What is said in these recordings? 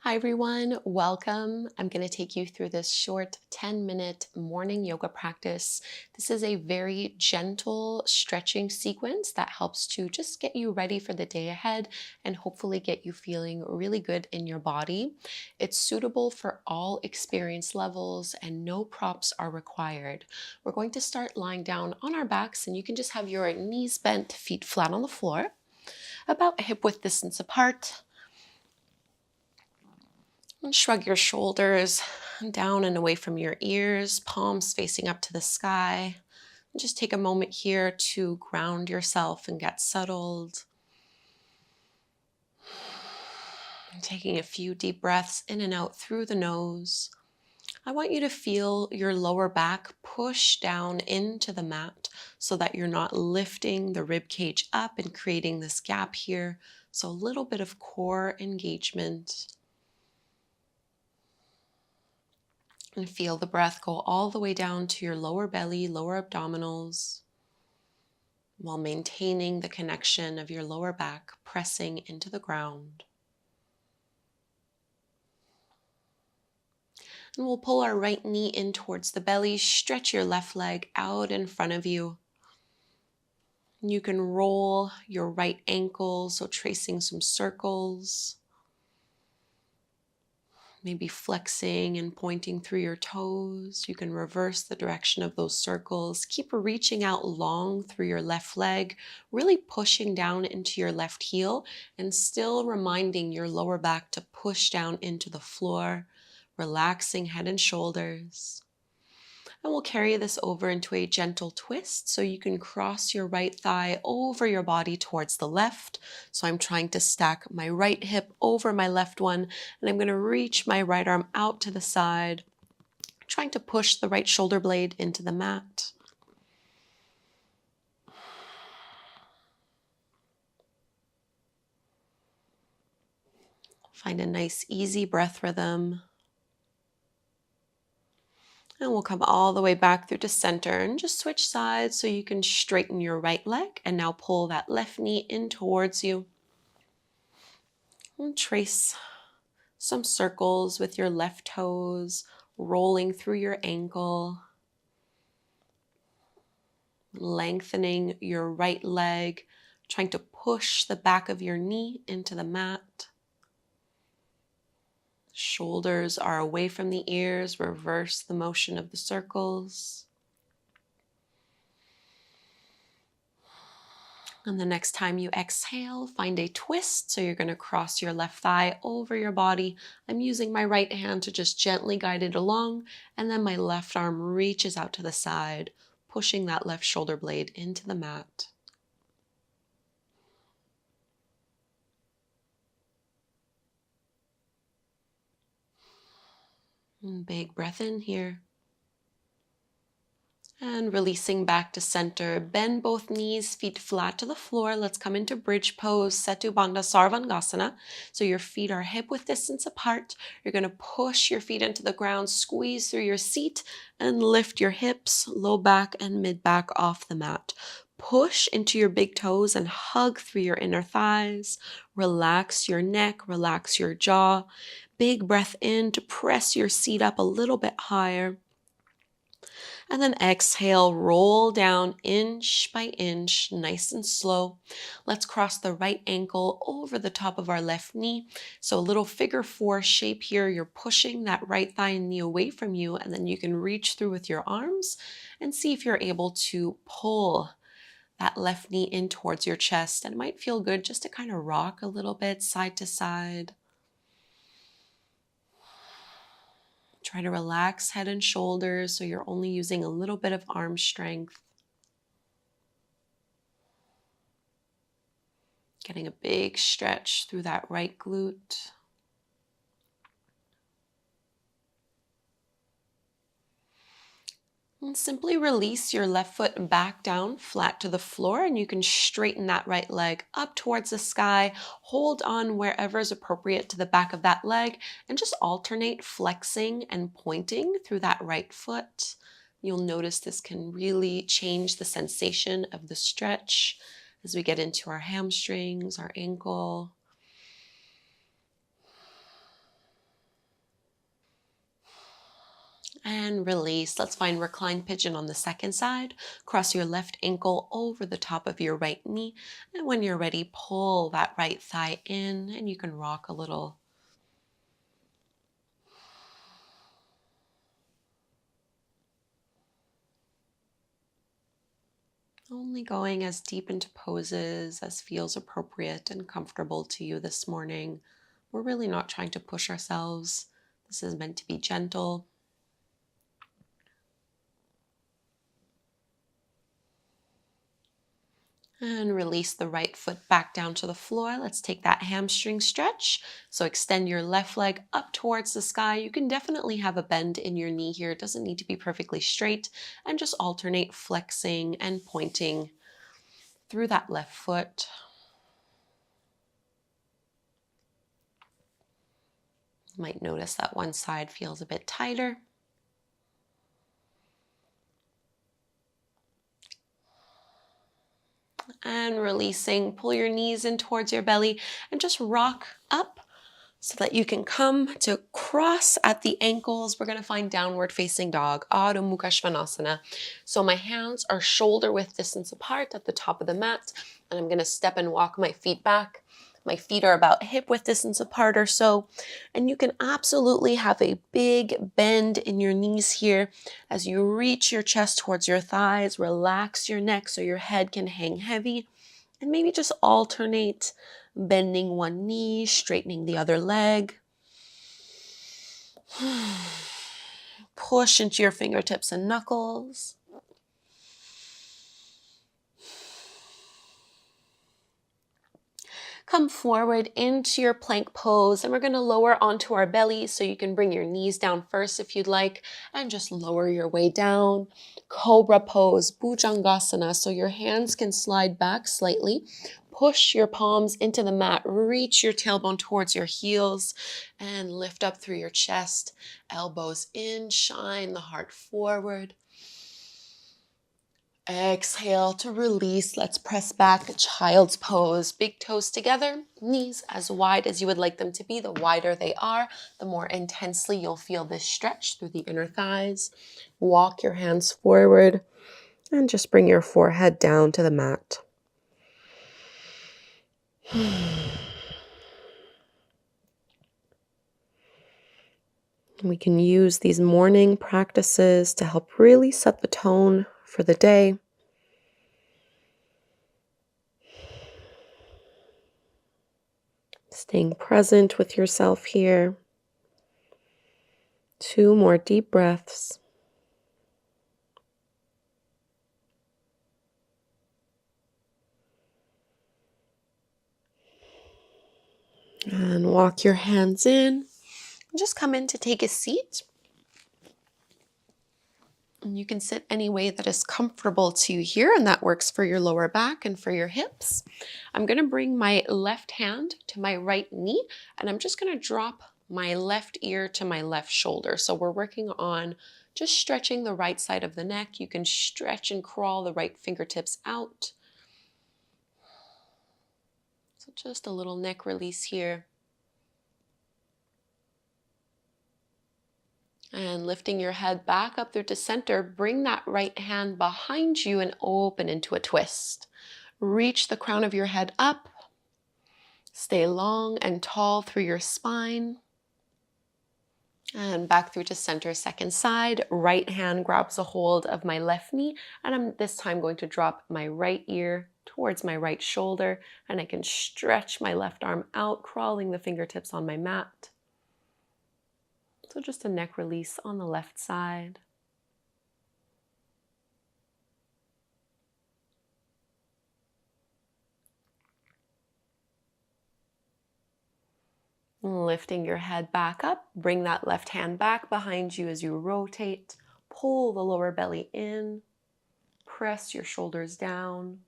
Hi everyone, welcome. I'm going to take you through this short 10-minute morning yoga practice. This is a very gentle stretching sequence that helps to just get you ready for the day ahead and hopefully get you feeling really good in your body. It's suitable for all experience levels and no props are required. We're going to start lying down on our backs and you can just have your knees bent, feet flat on the floor, about hip width distance apart. And shrug your shoulders down and away from your ears, palms facing up to the sky. And just take a moment here to ground yourself and get settled. And taking a few deep breaths in and out through the nose. I want you to feel your lower back push down into the mat so that you're not lifting the rib cage up and creating this gap here. So a little bit of core engagement. And feel the breath go all the way down to your lower belly, lower abdominals, while maintaining the connection of your lower back pressing into the ground. And we'll pull our right knee in towards the belly, stretch your left leg out in front of you. You can roll your right ankle, so tracing some circles. Maybe flexing and pointing through your toes. You can reverse the direction of those circles. Keep reaching out long through your left leg, really pushing down into your left heel and still reminding your lower back to push down into the floor, relaxing head and shoulders. And we'll carry this over into a gentle twist so you can cross your right thigh over your body towards the left. So I'm trying to stack my right hip over my left one, and I'm going to reach my right arm out to the side, trying to push the right shoulder blade into the mat. Find a nice, easy breath rhythm. And we'll come all the way back through to center and just switch sides so you can straighten your right leg and now pull that left knee in towards you. And trace some circles with your left toes, rolling through your ankle, lengthening your right leg, trying to push the back of your knee into the mat. Shoulders are away from the ears, reverse the motion of the circles. And the next time you exhale, find a twist. So you're going to cross your left thigh over your body. I'm using my right hand to just gently guide it along. And then my left arm reaches out to the side, pushing that left shoulder blade into the mat. And big breath in here. And releasing back to center. Bend both knees, feet flat to the floor. Let's come into bridge pose, Setu Bandha Sarvangasana. So your feet are hip width distance apart. You're going to push your feet into the ground, squeeze through your seat, and lift your hips, low back and mid back off the mat. Push into your big toes and hug through your inner thighs. Relax your neck, relax your jaw. Big breath in to press your seat up a little bit higher. And then exhale, roll down inch by inch, nice and slow. Let's cross the right ankle over the top of our left knee. So a little figure four shape here. You're pushing that right thigh and knee away from you, and then you can reach through with your arms and see if you're able to pull that left knee in towards your chest. And it might feel good just to kind of rock a little bit side to side. Try to relax head and shoulders so you're only using a little bit of arm strength. Getting a big stretch through that right glute. And simply release your left foot back down flat to the floor, and you can straighten that right leg up towards the sky. Hold on wherever is appropriate to the back of that leg and just alternate flexing and pointing through that right foot. You'll notice this can really change the sensation of the stretch as we get into our hamstrings, our ankle. And release. Let's find reclined pigeon on the second side. Cross your left ankle over the top of your right knee. And when you're ready, pull that right thigh in and you can rock a little. Only going as deep into poses as feels appropriate and comfortable to you this morning. We're really not trying to push ourselves. This is meant to be gentle. And release the right foot back down to the floor. Let's take that hamstring stretch. So extend your left leg up towards the sky. You can definitely have a bend in your knee here. It doesn't need to be perfectly straight. And just alternate flexing and pointing through that left foot. You might notice that one side feels a bit tighter. And releasing, pull your knees in towards your belly and just rock up so that you can come to cross at the ankles. We're going to find downward facing dog, Adho Mukha Svanasana. So my hands are shoulder width distance apart at the top of the mat, and I'm going to step and walk my feet back. My feet are about hip width distance apart or so, and you can absolutely have a big bend in your knees here as you reach your chest towards your thighs. Relax your neck so your head can hang heavy, and maybe just alternate bending one knee, straightening the other leg. Push into your fingertips and knuckles. Come forward into your plank pose, and we're going to lower onto our belly, so you can bring your knees down first if you'd like, and just lower your way down. Cobra pose, Bhujangasana, so your hands can slide back slightly. Push your palms into the mat, reach your tailbone towards your heels, and lift up through your chest. Elbows in, shine the heart forward. Exhale to release. Let's press back, child's pose. Big toes together, knees as wide as you would like them to be. The wider they are, the more intensely you'll feel this stretch through the inner thighs. Walk your hands forward and just bring your forehead down to the mat. We can use these morning practices to help really set the tone for the day. Staying present with yourself here. 2 more deep breaths. And walk your hands in. Just come in to take a seat. And you can sit any way that is comfortable to you here, and that works for your lower back and for your hips. I'm going to bring my left hand to my right knee, and I'm just going to drop my left ear to my left shoulder. So we're working on just stretching the right side of the neck. You can stretch and crawl the right fingertips out. So just a little neck release here. And lifting your head back up through to center, bring that right hand behind you and open into a twist. Reach the crown of your head up. Stay long and tall through your spine. And back through to center, second side. Right hand grabs a hold of my left knee, and I'm this time going to drop my right ear towards my right shoulder, and I can stretch my left arm out, crawling the fingertips on my mat. So just a neck release on the left side. Lifting your head back up, bring that left hand back behind you as you rotate. Pull the lower belly in, press your shoulders down.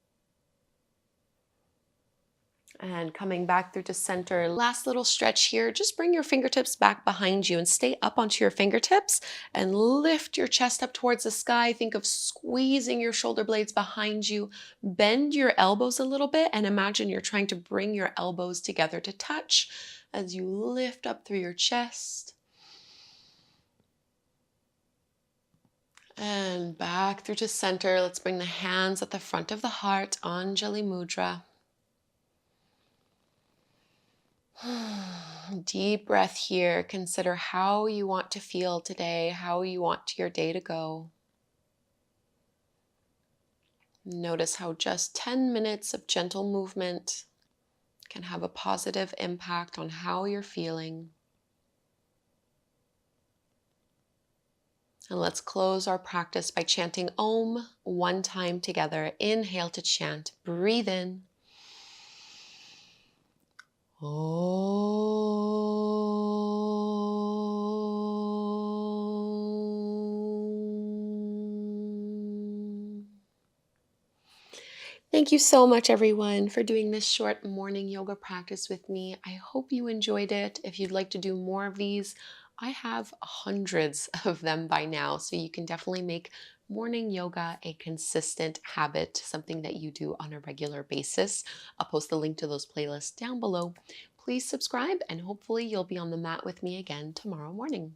And coming back through to center. Last little stretch here. Just bring your fingertips back behind you and stay up onto your fingertips and lift your chest up towards the sky. Think of squeezing your shoulder blades behind you. Bend your elbows a little bit and imagine you're trying to bring your elbows together to touch as you lift up through your chest. And back through to center. Let's bring the hands at the front of the heart, Anjali Mudra. Deep breath here. Consider how you want to feel today, how you want your day to go. Notice how just 10 minutes of gentle movement can have a positive impact on how you're feeling. And let's close our practice by chanting Om one time together. Inhale to chant. Breathe in. Om. Thank you so much, everyone, for doing this short morning yoga practice with me. I hope you enjoyed it. If you'd like to do more of these, I have hundreds of them by now, so you can definitely make morning yoga a consistent habit, something that you do on a regular basis. I'll post the link to those playlists down below. Please subscribe, and hopefully you'll be on the mat with me again tomorrow morning.